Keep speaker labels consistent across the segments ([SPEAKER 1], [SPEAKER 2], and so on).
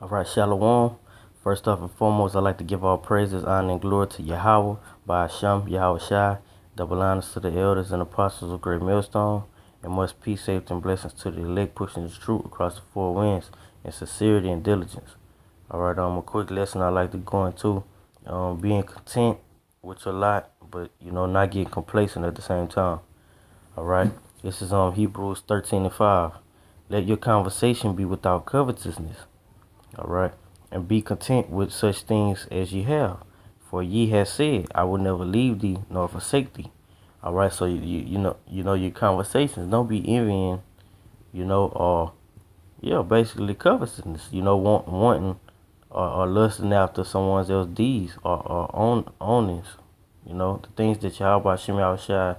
[SPEAKER 1] All right, Shalom. First off and foremost, I'd like to give all praises, honor, and glory to Yahweh, by Hashem, Yahweh Shai, double honors to the elders and apostles of Great Millstone, and much peace, safety, and blessings to the elect pushing the truth across the four winds in sincerity and diligence. All right, a quick lesson I'd like to go into, being content with your lot, but, not getting complacent at the same time. All right, this is Hebrews 13:5. Let your conversation be without covetousness. All right. And be content with such things as ye have. For ye have said, I will never leave thee nor forsake thee. All right. So you know your conversations. Don't be envying, or basically covetousness. Wanting or lusting after someone else's deeds or ownings. The things that Yahweh Shem Yahushua,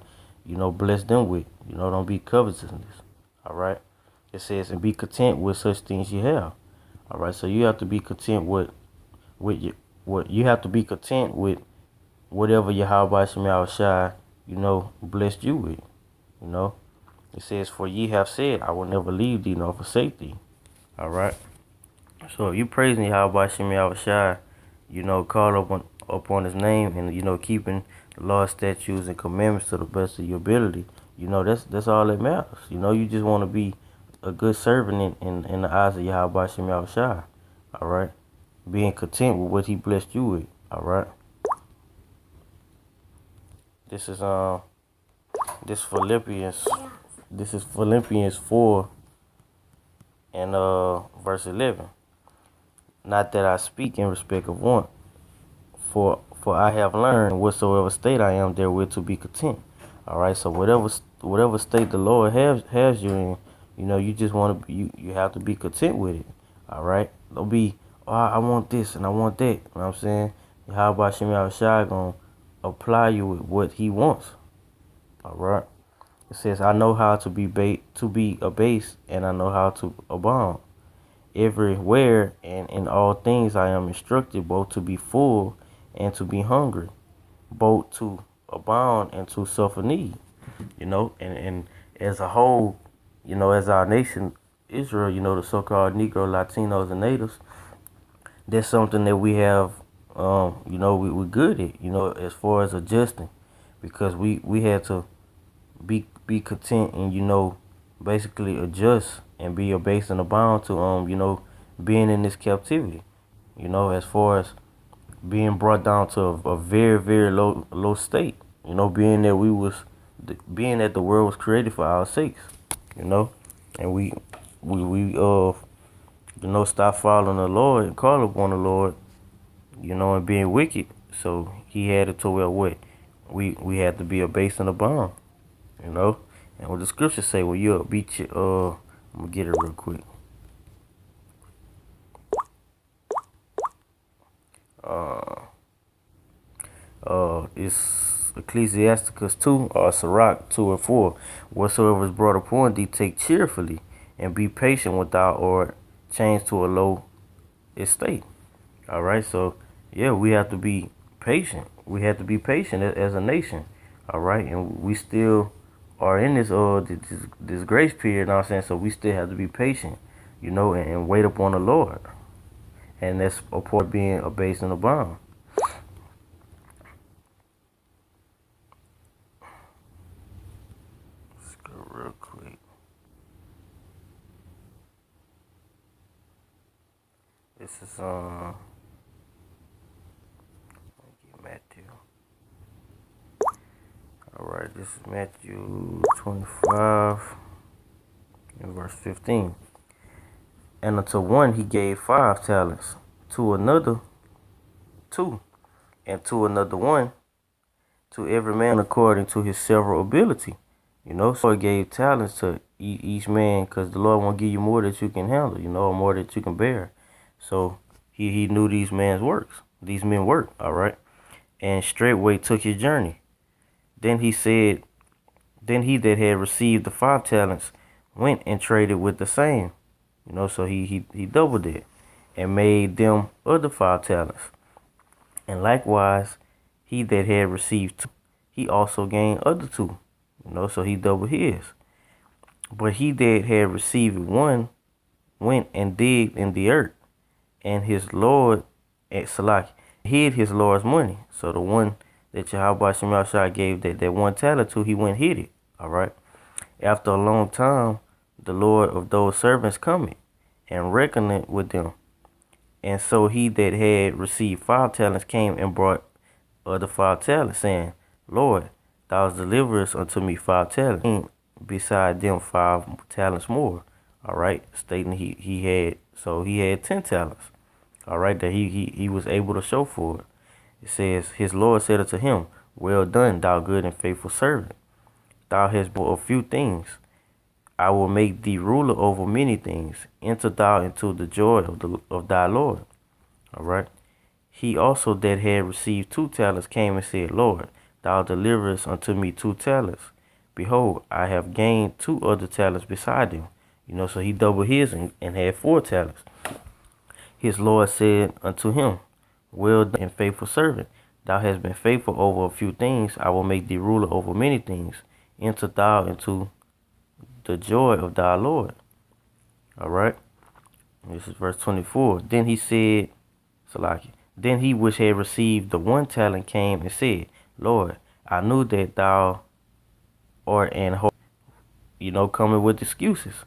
[SPEAKER 1] bless them with. Don't be covetousness. All right. It says, and be content with such things you have. All right, so you have to be content what you have to be content with whatever Yahweh Shema Shai, blessed you with. It says, for ye have said, I will never leave thee nor forsake thee. All right. So if you praising Yahweh Shema Shai, call upon his name and keeping the law, statutes, and commandments to the best of your ability, that's all that matters. You just want to be a good servant in the eyes of Yahweh Shema Shai. All right. Being content with what he blessed you with. All right. This is Philippians. This is Philippians 4 and verse 11. Not that I speak in respect of want, for I have learned whatsoever state I am therewith to be content. All right. So whatever state the Lord has you in, you just want to be, you have to be content with it. All right. Don't be, oh, I want this and I want that. You know what I'm saying? How about Shem Yahushua gonna apply you with what he wants? All right. It says, I know how to be abased, and I know how to abound. Everywhere and in all things I am instructed, both to be full and to be hungry, both to abound and to suffer need. And as a whole, as our nation, Israel, the so-called Negro, Latinos, and natives, that's something that we have, we're good at, as far as adjusting, because we had to be content and, basically adjust and be abased and abound to, being in this captivity, as far as being brought down to a very, very low state, being that the world was created for our sakes, and we stop following the Lord and call upon the Lord, and being wicked. So he had it to where what? We had to be abased and abound, And what the scriptures say, well, you'll beat you, I'm gonna get it real quick. It's Ecclesiasticus 2 or Sirach 2 and 4. Whatsoever is brought upon thee, take cheerfully, and be patient without or change to a low estate. All right, so yeah, we have to be patient. We have to be patient as a nation. All right, and we still are in this grace period. You know what I'm saying? So we still have to be patient, and wait upon the Lord, and that's a part of being abased and abound. Let's go real quick. This is Matthew. All right, this is Matthew 25 and verse 15. And unto one he gave 5 talents, to another 2, and to another 1, to every man according to his several ability. So he gave talents to each man, because the Lord won't give you more that you can handle, or more that you can bear. So he knew these men work, all right, and straightway took his journey. Then he that had received the 5 talents went and traded with the same, so he doubled it and made them other 5 talents. And likewise, he that had received 2, he also gained other 2, so he doubled his. But he that had received 1 went and digged in the earth and his Lord at Salaki hid his Lord's money. So the one that Yahweh Shemashah gave that one talent to, he went and hid it. All right. After a long time, the Lord of those servants cometh and reckoned with them. And so he that had received 5 talents came and brought other 5 talents, saying, Lord, thou deliverest unto me 5 talents, beside them 5 talents more. All right, stating he had 10 talents. All right, that he was able to show for it. It says, his Lord said unto him, Well done, thou good and faithful servant. Thou hast bought a few things. I will make thee ruler over many things. Enter thou into the joy of thy Lord. All right. He also that had received 2 talents came and said, Lord, thou deliverest unto me 2 talents. Behold, I have gained 2 other talents beside them. So he doubled his and had 4 talents. His Lord said unto him, Well done and faithful servant. Thou hast been faithful over a few things. I will make thee ruler over many things. Enter thou into the joy of thy Lord. All right. This is verse 24. Then he said, Salaki. Then he which had received the 1 talent came and said, Lord, I knew that thou art an coming with excuses,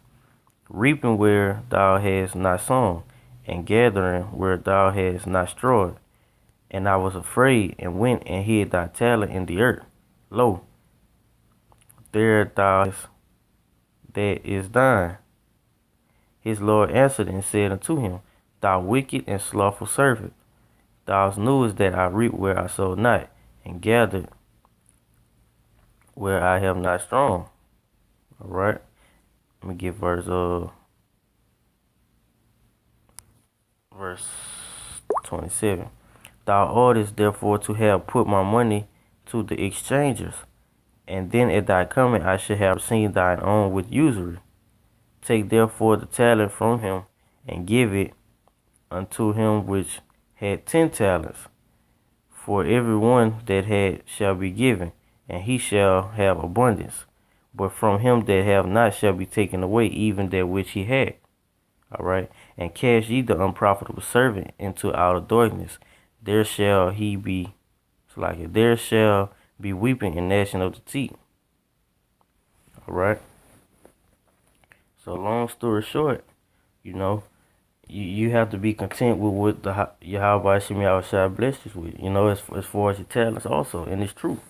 [SPEAKER 1] reaping where thou hast not sown, and gathering where thou hast not strawed. And I was afraid, and went and hid thy talent in the earth. Lo, there thou that is thine. His Lord answered and said unto him, Thou wicked and slothful servant, thou knewest that I reap where I sowed not, and gathered where I have not strong. All right. Let me get verse 27. Thou oughtest therefore to have put my money to the exchangers, and then at thy coming I should have seen thine own with usury. Take therefore the talent from him, and give it unto him which had 10 talents. For every one that had shall be given, and he shall have abundance. But from him that have not shall be taken away even that which he had. All right. And cast ye the unprofitable servant into outer darkness. There shall there shall be weeping and gnashing of the teeth. All right. So long story short, you have to be content with what the Yahweh Shemi Shai blessed us with, as far as your talents also. And it's true.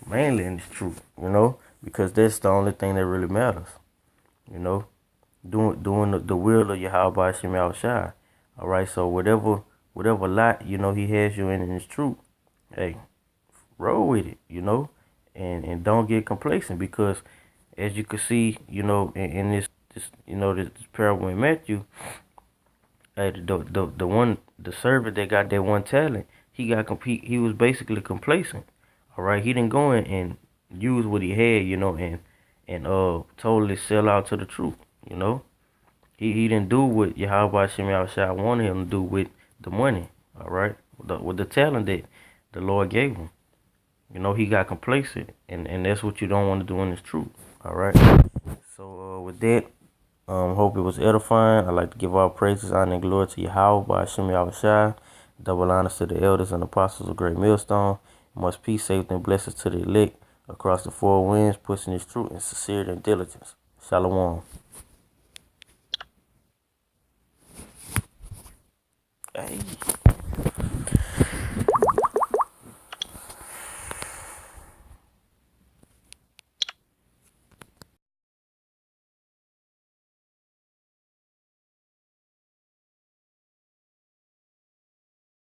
[SPEAKER 1] Mainly in it's truth, because that's the only thing that really matters, doing the will of Yahweh Shemi Shai. All right, so whatever lot, he has you in his truth, hey, roll with it, and don't get complacent, because as you can see, in this parable in Matthew, hey, the servant that got that 1 talent, he was basically complacent. All right, he didn't go in and use what he had, and totally sell out to the truth, He didn't do what Yahweh Shem Shai wanted him to do with the money, all right, with the talent that the Lord gave him. He got complacent, and that's what you don't want to do in this truth, all right. So with that, hope it was edifying. I'd like to give all praises, honor, and glory to Yahweh by Hashem Yahushua. Double honors to the elders and apostles of Great Millstone. Much peace, safety, and blessings to the elect across the 4 winds, pushing this truth in sincerity and diligence. Shalom. Hey.